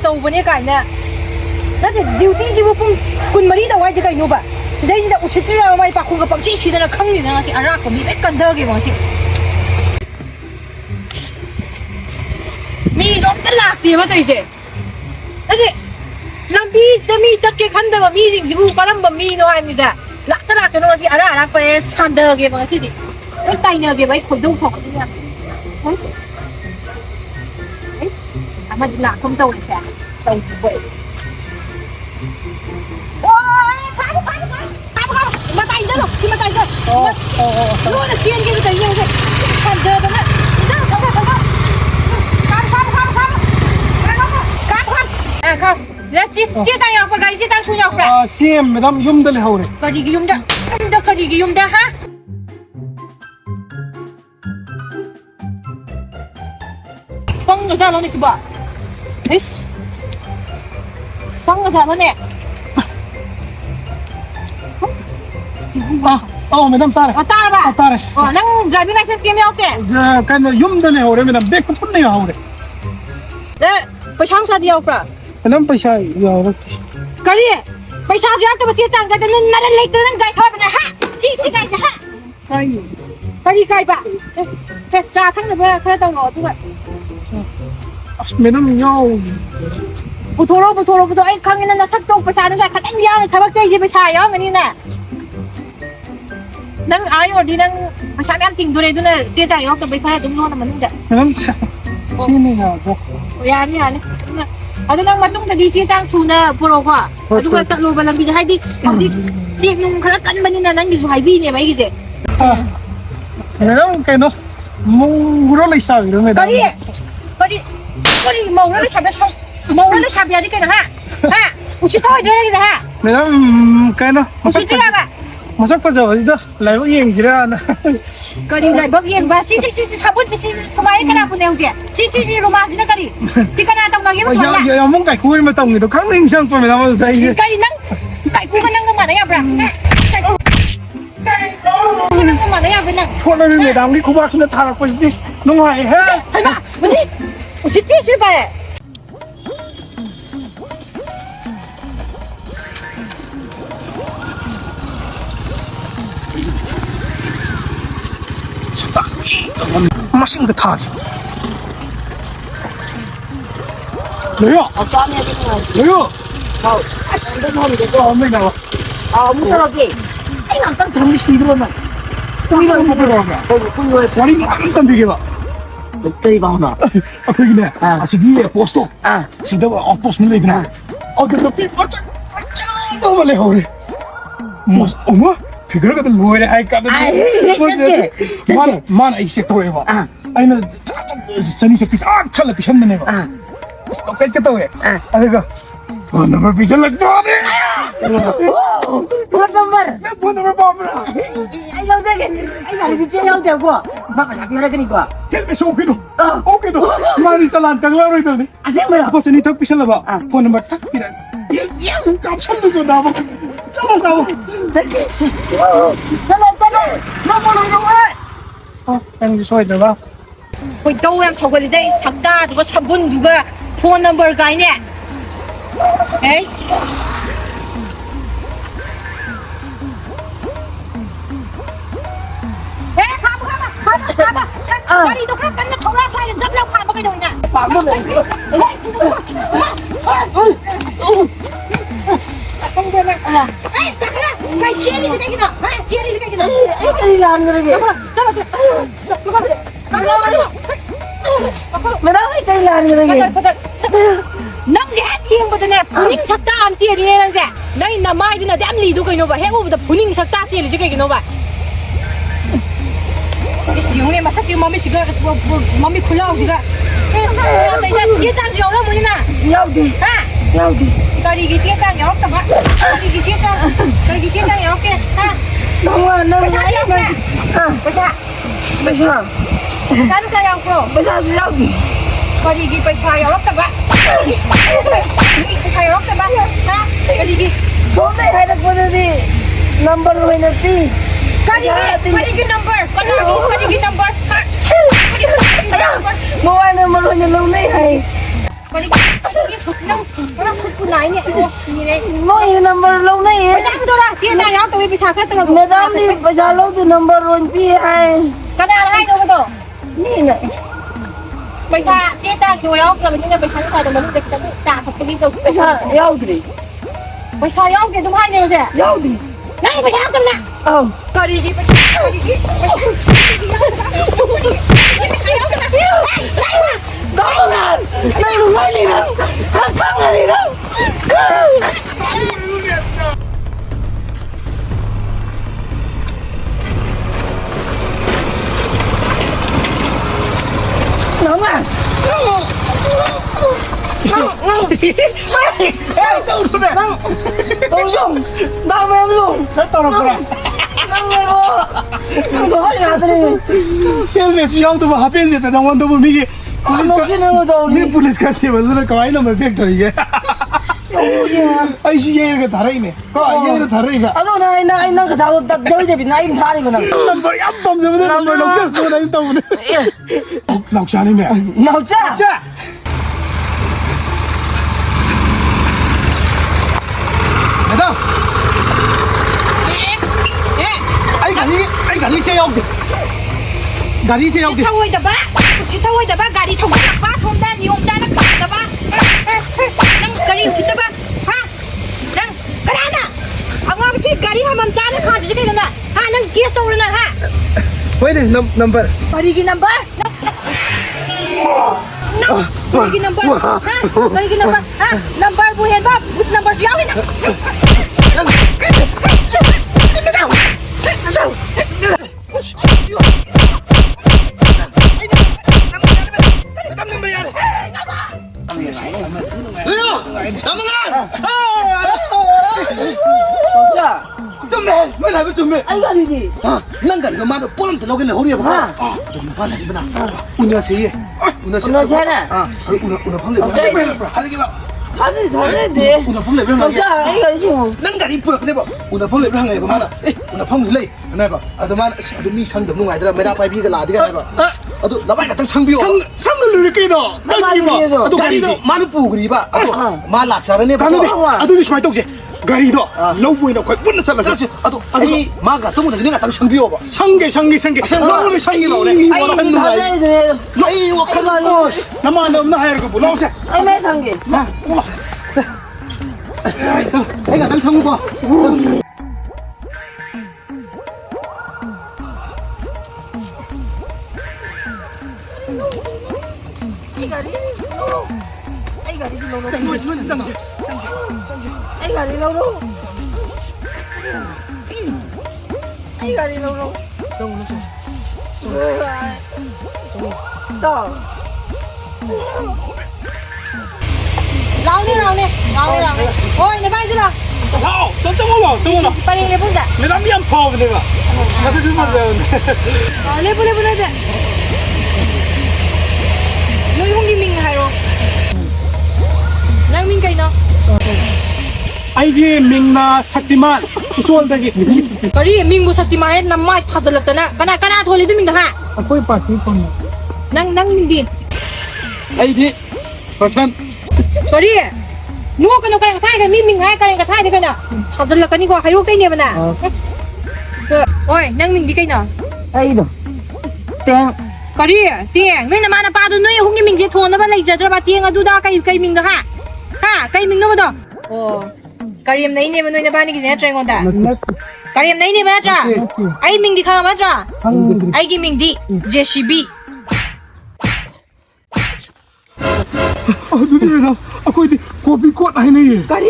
ꯑꯆꯧꯕꯅꯦ ꯀꯥꯏꯅ ꯅꯠꯇꯦ ꯗ꯭ꯌꯨꯇꯤꯁꯤꯕꯨ ꯄꯨꯡ 12ꯗ ꯋꯥꯏꯗꯤ ꯀꯩꯅꯣꯕ ꯁꯤꯗꯩꯁꯤꯗ ꯎꯁꯤꯠꯇ꯭ꯔꯤꯔꯕ ꯃꯥꯏ ꯄꯥꯈꯣꯡꯒ ꯄꯪꯁꯤ ꯁꯤꯗꯅ ꯈꯪꯅꯤꯅ ꯉꯁꯤ ꯑꯔꯥꯛꯄ ꯃꯤ ꯂꯣꯏ ꯀꯟꯊꯒꯦꯕ ꯉꯁꯤ ꯃꯤꯁꯨ ꯑꯝꯇ ꯂꯥꯛꯇꯦꯕ ꯇꯧꯔꯤꯁꯦ ꯅꯠꯇꯦ ꯂꯝꯕꯤꯁꯤꯗ ꯃꯤ ꯆꯠꯀꯦ ꯈꯟꯗꯕ ꯃꯤꯁꯤꯡꯁꯤꯕꯨ ꯀꯔꯝꯕ ꯃꯤꯅꯣ ꯍꯥꯏꯕꯅꯤꯗ ꯂꯥꯛꯇꯅꯣ ꯉꯁꯤ ꯑꯔꯥꯛꯄ ꯁꯥꯟꯊꯒꯦꯕ ꯉꯁꯤꯗꯤ ꯂꯣꯏ ꯇꯥꯏꯅꯒꯦꯕ ꯑꯩ ꯈꯣꯏꯗꯧ ꯊꯣꯛꯀꯅꯤ ꯑꯃꯗꯤ ꯂꯥꯛꯐꯝ ꯇꯧꯔꯤꯁꯦ ꯇꯧꯕꯃꯇꯥꯏ ꯆꯠꯂꯣ ꯁꯤ ꯃꯇꯥꯏ ꯆꯠ ꯂꯣꯟꯅ ꯆꯦꯟꯒꯦ ꯇꯧꯔꯤꯅꯦ ꯍꯧꯖꯤꯛ ꯁꯥꯟꯊꯗꯅ ꯆꯦ ꯆꯥꯡ ꯌꯥꯎꯔꯛꯄ ꯒꯥꯔꯤ ꯆꯦ ꯆꯥꯡ ꯁꯨ ꯌꯥꯎꯔꯛꯄ꯭ꯔꯥ ꯁꯤ ꯃꯦꯗꯥꯝ ꯌꯨꯝꯗ ꯂꯩꯍꯧꯔꯦ ꯀꯔꯤꯒꯤ ꯌꯨꯝꯗ ꯍꯥ ꯄꯪꯒꯖꯥꯠꯂꯣꯅꯦ ꯁꯤꯕꯣ ꯏꯁ ꯄꯪꯒꯖꯥꯠꯂꯣꯅꯦ ꯃꯦꯗꯥꯝ ꯇꯥꯔꯦ ꯇꯥꯔꯕ ꯇꯥꯔꯦ ꯅꯪ ꯗ꯭ꯔꯥꯏꯚꯤꯡ ꯂꯥꯏꯁꯦꯟꯁ ꯀꯦꯝ ꯌꯥꯎꯔꯛꯇꯦ ꯀꯩꯅꯣ ꯌꯨꯝꯗ ꯂꯩꯍꯧꯔꯦ ꯃꯦꯗꯥꯝ ꯕꯦꯒꯇ ꯄꯨꯟꯅ ꯌꯥꯎꯍꯧꯔꯦ ꯄꯩꯁꯥ ꯅꯨꯡꯁꯥꯗꯤ ꯌꯥꯎꯔꯛꯄ꯭ꯔꯥ ꯃꯦꯗꯥꯝ ꯄꯩꯁꯥ ꯌꯥꯎꯔꯛꯇꯦ ꯀꯔꯤ ꯄꯩꯁꯥꯁꯨ ꯌꯥꯎꯔꯛꯇꯕ ꯆꯦ ꯆꯥꯡ ꯀꯥꯏꯗ ꯅꯔꯟ ꯂꯩꯇꯅ ꯅꯪ ꯒꯥꯔꯤ ꯊꯧꯕꯅ ꯍꯥ ꯁꯤ ꯀꯥꯏꯗ ꯍꯥ ꯀꯥꯏꯅꯤ ꯀꯔꯤ ꯀꯥꯏꯕ ꯆꯥ ꯊꯛꯅꯕ ꯈꯔ ꯇꯧꯔꯛꯑꯣ ꯑꯗꯨꯒ ꯑꯁ ꯃꯦꯗꯥꯝ ꯌꯥꯎ ꯄꯨꯊꯣꯔꯛꯑꯣ ꯑꯩ ꯈꯪꯉꯦ ꯅꯁꯛꯇꯣ ꯄꯩꯁꯥ ꯅꯨꯡꯁꯥ ꯈꯇꯪ ꯌꯥꯎꯅ ꯊꯕꯛ ꯆꯩꯁꯦ ꯄꯩꯁꯥ ꯌꯥꯎꯔꯝꯒꯅꯤꯅ ꯅꯪ ꯑꯣꯏꯔꯗꯤ ꯅꯪ ꯄꯩꯁꯥ ꯃꯌꯥꯝ ꯇꯤꯡꯗꯣꯔꯦ ꯑꯗꯨꯅ ꯆꯦ ꯆꯥꯡ ꯌꯥꯎꯔꯛꯇꯕꯩ ꯈꯔ ꯑꯗꯨꯝ ꯂꯣꯟꯅ ꯃꯅꯨꯡꯗ ꯃꯦꯗꯥꯝ ꯁꯤꯅꯤ ꯌꯥꯎꯕ ꯌꯥꯅꯤ ꯑꯗꯨ ꯅꯪ ꯃꯇꯨꯡꯗꯗꯤ ꯆꯦ ꯆꯥꯡ ꯁꯨꯅ ꯄꯨꯔꯛꯑꯣꯀꯣ ꯑꯗꯨꯒ ꯆꯠꯂꯣꯕ ꯂꯝꯕꯤꯗ ꯍꯥꯏꯗꯤ ꯍꯧꯖꯤꯛ ꯆꯦꯛ ꯅꯨꯡ ꯈꯔ ꯀꯟꯕꯅꯤꯅ ꯅꯪꯒꯤꯁꯨ ꯍꯥꯏꯕꯤꯅꯦꯕ ꯑꯩꯒꯤꯁꯦ ꯃꯦꯗꯥꯝ ꯀꯩꯅꯣ ꯃꯧꯔꯣ ꯂꯩꯁꯥꯕꯤꯔꯣ ꯃꯦꯗꯥꯝꯀꯔꯤ ꯃꯧꯔ ꯂꯩꯁꯥꯕꯤ ꯍꯥꯏꯗꯤ ꯀꯩꯅꯣ ꯍꯥ ꯎꯁꯤꯠꯇ ꯑꯣꯏꯗ꯭ꯔꯣ ꯅꯪꯒꯤꯁꯦ ꯍꯥ ꯃꯦꯗꯥꯝ ꯀꯩꯅꯣ ꯎꯁꯤꯠꯇ꯭ꯔꯤꯔꯕ ꯃꯁꯛ ꯐꯖꯕꯁꯤꯗ ꯂꯥꯏꯕꯛ ꯌꯦꯡꯁꯤꯔꯥꯅ ꯀꯔꯤ ꯂꯥꯏꯕꯛ ꯌꯦꯡꯕ ꯁꯤ ꯁꯥꯕꯨꯠ ꯁꯤ ꯁꯨꯃꯥꯏꯅ ꯀꯅꯥ ꯄꯨꯅꯦ ꯍꯧꯖꯤꯛ ꯁꯤ ꯔꯣꯃꯥꯟꯁꯤꯅ ꯀꯔꯤ ꯁꯤ ꯀꯅꯥ ꯇꯧꯅꯒꯦꯕ ꯁꯨꯃꯥꯏꯅ ꯌꯥꯝꯃꯨꯡ ꯀꯥꯏꯀꯨꯒꯤ ꯃꯇꯝꯒꯤꯗꯣ ꯈꯪꯅ ꯅꯤꯡꯁꯤꯡꯉꯛꯄ ꯃꯦꯗꯥꯝ ꯑꯗꯨꯗ ꯑꯩꯁꯦ ꯀꯔꯤ ꯅꯪ ꯀꯥꯏꯀꯨꯒ ꯅꯪꯒ ꯃꯥꯟꯅ ꯌꯥꯕ꯭ꯔꯥ ꯀꯥꯏꯀꯨꯒ ꯅꯪꯒ ꯃꯥꯟꯅ ꯌꯥꯕ꯭ꯔꯥ ꯅꯪ ꯊꯣꯛꯂꯕꯤ ꯃꯦꯗꯥꯝꯒꯤ ꯈꯨꯕꯥꯛꯁꯤꯅ ꯊꯥꯔꯛꯄꯁꯤꯗꯤ ꯅꯨꯡꯉꯥꯏꯍꯦ ꯍꯩꯃꯥ ꯃꯁꯤ ꯎꯁꯤꯠꯇꯦ ꯁꯤ ꯚꯥꯏ ꯃꯁꯤꯡꯗ ꯊꯥꯈꯤ ꯂꯩꯌꯣ ꯑꯃꯨꯛ ꯇꯧꯔꯛꯀꯦ ꯑꯩ ꯉꯥꯛꯇꯪ ꯊꯝꯃꯤ ꯁꯤꯗ꯭ꯔꯣ ꯅꯪ ꯋꯥꯔꯤ ꯉꯥꯛꯇꯪ ꯇꯝꯕꯤꯒꯦꯕ ꯀꯔꯤ ꯄꯥꯎꯅꯣ ꯑꯩꯈꯣꯏꯒꯤꯅꯦ ꯑꯁꯤꯒꯤ ꯄꯣꯁꯇꯣ ꯁꯤꯗ ꯑꯥꯎꯠꯄꯣꯁꯠ ꯑꯃ ꯂꯩꯗꯅ ꯑꯗꯨ ꯅꯨꯄꯤ ꯐꯖꯕ ꯑꯃ ꯂꯩꯍꯧꯔꯦ ꯑꯃ ꯐꯤꯒꯔꯒꯗ ꯂꯣꯏꯔꯦ ꯍꯥꯏ ꯀꯥꯟꯗ ꯃꯥꯅ ꯑꯩ ꯆꯦꯛ ꯇꯧꯔꯛꯑꯦꯕ ꯑꯩꯅ ꯆꯅꯤ ꯆꯠꯄꯤ ꯆꯠꯂ ꯄꯤꯁꯟꯕꯅꯦꯕ ꯀꯩꯀ ꯇꯧꯋꯦ ꯑꯗꯨꯒ ꯐꯣꯟ ꯅꯝꯕꯔ ꯄꯤꯁꯜꯂꯛꯇꯣꯔꯦ ꯐꯣꯟ ꯅꯝꯕꯔ ꯄꯥꯝꯕ꯭ꯔꯥ ꯑꯩ ꯂꯧꯖꯒꯦ ꯑꯩ ꯒꯥꯔꯤꯗꯤ ꯆꯦ ꯌꯥꯎꯗꯦꯕꯀꯣ ꯃꯥ ꯄꯩꯁꯥ ꯄꯤꯔꯛꯀꯅꯤꯀꯣ ꯍꯦꯜꯃꯦꯠꯁꯨ ꯑꯣꯀꯦꯗꯣ ꯃꯥꯗꯤ ꯆꯂꯥꯟ ꯇꯪꯂꯛꯑꯔꯣꯏꯗꯕꯅꯤ ꯑꯁꯦꯡꯕꯔꯣ ꯂꯨꯄꯥ 200 ꯊꯛ ꯄꯤꯁꯜꯂꯕ ꯐꯣꯟ ꯅꯝꯕꯔ ꯊꯛ ꯄꯤꯔꯛ ꯌꯥꯝ ꯀꯥꯞꯁꯜꯂꯁꯨ ꯅꯥꯕ ꯆꯠꯂꯣ ꯆꯠꯀꯦ ꯆꯠꯂꯣ ꯅꯪꯗꯤ ꯁꯣꯏꯗ꯭ꯔꯕ ꯈꯣꯏꯗꯧ ꯌꯥꯝ ꯁꯧꯒꯠꯂꯤꯗ ꯑꯩ ꯁꯛꯇꯥꯗꯨꯒ ꯁꯝꯕꯨꯟꯗꯨꯒ ꯐꯣꯟ ꯅꯝꯕꯔ ꯀꯥꯏꯅꯦ ꯒꯥꯔꯤꯗꯣ ꯈꯔ ꯀꯟꯅ ꯊꯧꯔ ꯁ꯭ꯋꯥꯏꯗ ꯖꯞ ꯂꯥꯎ ꯈꯥꯝꯕ ꯀꯩꯗꯧꯔꯤꯅ ꯀꯩ ꯆꯦꯜꯂꯤꯁꯤ ꯀꯩꯒꯤꯅꯣ ꯆꯦꯜꯂꯤꯁꯤ ꯀꯩꯒꯤꯅꯣ ꯑꯩ ꯀꯔꯤ ꯂꯥꯟꯈ꯭ꯔꯒꯦ ꯃꯦꯗꯥꯝ ꯑꯩ ꯀꯔꯤ ꯂꯥꯟꯈ꯭ꯔꯒꯦ ꯅꯪꯁꯦ ꯍꯦꯛ ꯌꯦꯡꯕꯗꯅꯦ ꯄꯨꯅꯤꯡ ꯁꯛꯇꯥ ꯑꯃ ꯆꯦꯜꯂꯤꯅꯦ ꯅꯪꯁꯦ ꯅꯪ ꯅꯃꯥꯏꯗꯨꯅꯗꯤ ꯌꯥꯝ ꯂꯤꯗꯣ ꯀꯩꯅꯣꯕ ꯍꯦꯛ ꯎꯕꯗ ꯄꯨꯅꯤꯡ ꯁꯛꯇꯥ ꯆꯦꯜꯂꯤꯁꯤ ꯀꯩꯒꯤꯅꯣꯕ ꯌꯦꯡꯉꯨꯅꯦ ꯃꯁꯛꯁꯤꯒ ꯃꯃꯤꯠꯁꯤꯒ ꯃꯃꯤꯠ ꯈꯨꯜꯂꯥꯎꯁꯤꯒ ꯆꯦ ꯆꯥꯡꯁꯨ ꯌꯥꯎꯔꯝꯃꯣꯏꯅ ꯌꯥꯎꯗꯦ ꯀꯔꯤꯒꯤ ꯆꯦ ꯆꯥꯡ ꯌꯥꯎꯔꯛꯇꯕ ꯀꯔꯤꯒꯤ ꯆꯦ ꯆꯥꯡ ꯌꯥꯎꯔꯛꯀꯦ ꯄꯩꯁꯥ ꯅꯨꯡꯁꯥ ꯌꯥꯎꯕ꯭ꯔꯣ ꯄꯩꯁꯥꯁꯨ ꯌꯥꯎꯗꯦ ꯀꯔꯤꯒꯤ ꯄꯩꯁꯥ ꯌꯥꯎꯔꯛꯇꯕ ꯀꯔꯤꯒꯤ ꯁꯣꯝꯗꯩ ꯍꯥꯏꯔꯛꯄꯗꯗꯤ ꯅꯝꯕꯔ ꯑꯣꯏꯅ ꯄꯤꯀꯔꯤꯒꯤ ꯅꯝꯕꯔ ꯀꯔꯤꯒꯤ ꯅꯝꯕꯔ ꯃꯣꯕꯥꯏꯜ ꯅꯝꯕꯔ ꯑꯣꯏꯅ ꯂꯧꯅꯩ ꯍꯥꯏ Cái nó cứ này nè, xì đấy. Mỗi number lâu này Bây giờ tôi ra, kia này nó tôi bị sao cái tôi người ta đi bây giờ lâu từ number one pi hai cái nào là hai đâu tôi.นี่เนี่ย Bây giờ chia ta rồi ông là mình bây giờ phải mình được trả thật cái tôi. ไม่ใช่ยาวดิ Bây giờ ông cái tôi hai nhiều rồi. ยาวดิ Nãy bây giờ con nè. เอ้า Coi đi đi. Coi đi đi. น้องงานไม่รู้ไม่ดีนะข้างๆอะไรนะน้องอ่ะน้องđâu rồi nè ต้องส่งดาวแมวลุง hết tao rồi nè นั่งเลยบ่ต้องถอยหาตัวนี้ cái việc gì ông tôi bảo bên gì phải đồng quan tôi bảo mình nó xin nó đâu đi mình police constable nó có ai nó mà biết rồi cái ai chỉ cái cái thằng này có ai cái thằng này vậy à đâu này này nó cái thằng đặt dây thì bị nãy em thà đi mà number áp bom rồi đó number nó just nó đánh tao nào cha này mẹ nào cha cha này đâu anh cả đi xe ông kìa cả đi xe ông kìa Thôi đập bá. Chị thôi đập bá gà đi thùng đập bá thùng đen thì ông cha nó cắt đập bá. Đang gà đi chị đập bá. Ha. Đang cái đó nè. Ông nói chị gà đi thằng cha nó cắt chị cái này nè. Ha đang kia sâu rồi nè ha. wait đi number Gà đi cái number. Gà đi cái number. Ha. Gà đi cái number. Ha. Number bu hiền ba. Number gì vậy nè. cha chuẩn bị mới lại mới chuẩn bị anh gọi gì nâng gần cái má được bốn từ lâu cái này hối điệp hả đừng mà này bên nào una xí una xe nè una phong lệ hay cái nào thằng gì thằng gì una phong lệ bên cha này anh gọi gì không nâng gần đi bữa cái này bảo una phong lệ bên này mà una phong lệ này bảo tôi mà tôi mi sang được lúc này tôi mới đã phải biết cái là thế này bảo tôi là phải cái sang biểu sang được cái đó cái gì mà tôi cái đó mà nó bù cái gì ba tôi mà là sao này bảo tôi đi xoay tóc gì gari do lâu bùi nó quay bún nó sao 아니 마가 또 뭐냐 내가 당신 비워 봐 상계 너무 상계 나오네 anh thằng gì 아이 와카나 나만 없나 하여 그 불러 오세 anh mấy thằng gì 내가 당신 봐 anh gọi đi lâu lâu 상지 anh gọi đi lâu lâu anh gọi đi lâu lâu đó Lao đi. Ôi này bay chứ nào. 너 정말 빨리 해보자. 내 남이 안 파워 내가 가서 좀 하자 레브 해자. 너 홍기민 하러. 낭민 cây nó. 아이디 밍나 삭티만 수원대기 Kari mình mua sakti mai nam mai thadal tana. Kana tholi tu mình da ha. 아코이 파티 폰 Nang mình đi. 아이디 버튼 Kari. Mua cái nó cái thai cái mình hai cái thai thế cái nào. Thadal cái này có hai cái này mà nè. Ôi, nang mình đi cái nào. ai đó tiếng Kari, tiếng. Ngươi nam ana pa tu ngươi hong mình je thon na ba lai ja ba tiếng adu da cái mình da ha. Ha, cái mình nó đó. Ồ. Kari em này nè mà ngươi na ba ni cái này train ngon da. Kari em này nè mà tra. Ai mình đi khá mà tra. Ai cái mình đi. JCB. 누구야 나 아코이 고비 꽃 아니네 Kari